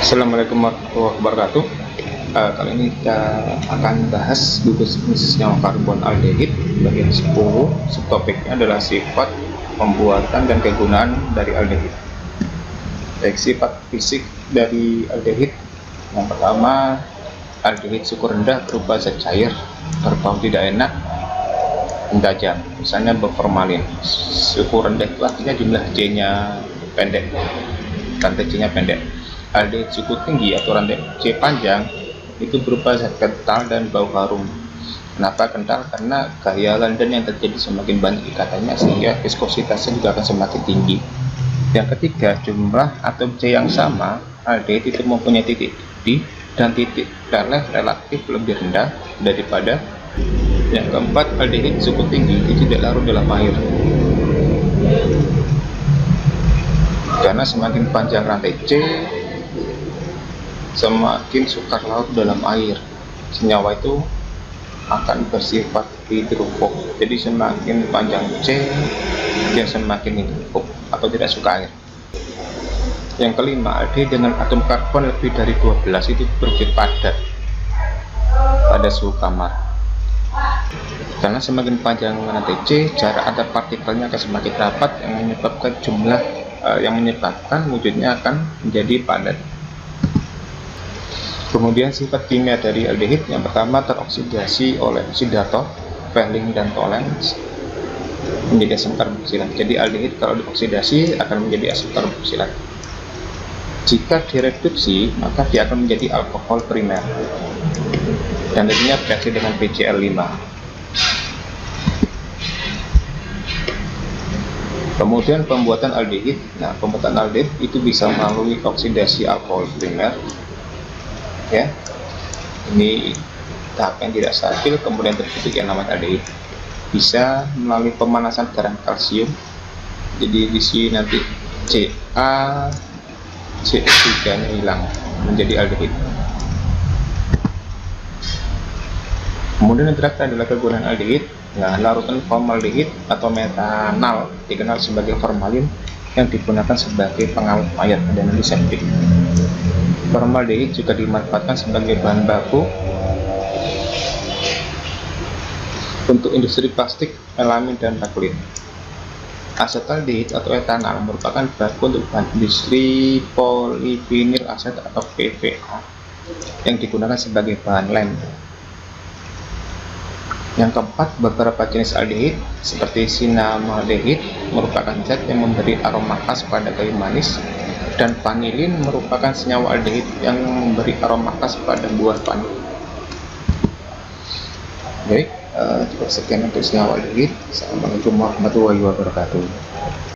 Assalamualaikum warahmatullahi wabarakatuh. Kali ini kita akan bahas gugus fungsi senyawa karbon aldehid bagian 10. Subtopiknya adalah sifat pembuatan dan kegunaan dari aldehid. Baik, sifat fisik dari aldehid. Yang pertama, aldehid suhu rendah berupa zat cair, berbau tidak enak, dan tajam, misalnya berformalin. Suhu rendah itu artinya jumlah C-nya pendek, rantai C-nya pendek. Aldehid suhu tinggi atau rantai C panjang itu berupa zat kental dan bau harum. Kenapa kental? Karena gaya London yang terjadi semakin banyak ikatannya, sehingga viskositasnya juga akan semakin tinggi. Yang ketiga, jumlah atom C yang sama, aldehid itu mempunyai titik D dan titik relef relatif lebih rendah daripada. Yang keempat, aldehid suhu tinggi itu tidak larut dalam air, karena semakin panjang rantai C, semakin sukar larut dalam air. Senyawa itu akan bersifat hidrofob, jadi semakin panjang C, dia semakin hidrofob atau tidak suka air. Yang kelima, aldehid dengan atom karbon lebih dari 12 itu berwujud padat pada suhu kamar. Karena semakin panjang rantai C, jarak antar partikelnya akan semakin rapat, yang menyebabkan wujudnya akan menjadi padat. Kemudian sifat kimia dari aldehid, yang pertama teroksidasi oleh oksidator, Fehling dan Tollens, menjadi asam karboksilat. Jadi aldehid kalau dioksidasi akan menjadi asam karboksilat. Jika direduksi, maka dia akan menjadi alkohol primer, dan tentunya bereaksi dengan PCl5. Kemudian pembuatan aldehid. Pembuatan aldehid itu bisa melalui oksidasi alkohol primer. Ya, ini tahap yang tidak stabil, kemudian terbentuk yang namanya aldehid. Bisa melalui pemanasan garam kalsium. Jadi di sini nanti CH3-nya hilang menjadi aldehid. Kemudian yang terakhir adalah kegunaan aldehid. Larutan formaldehid atau metanal dikenal sebagai formalin yang digunakan sebagai pengawet mayat dan antiseptik. Formaldehid juga dimanfaatkan sebagai bahan baku untuk industri plastik, melamin, dan bakulit. Asetaldehid atau etanal merupakan baku untuk bahan industri polivinil aset atau PVA yang digunakan sebagai bahan lem. Yang keempat, beberapa jenis aldehid seperti sinamaldehid merupakan zat yang memberi aroma khas pada kayu manis, dan vanilin merupakan senyawa aldehid yang memberi aroma khas pada buah vanil. Baik, cukup sekian untuk senyawa aldehid. Assalamualaikum warahmatullahi wabarakatuh.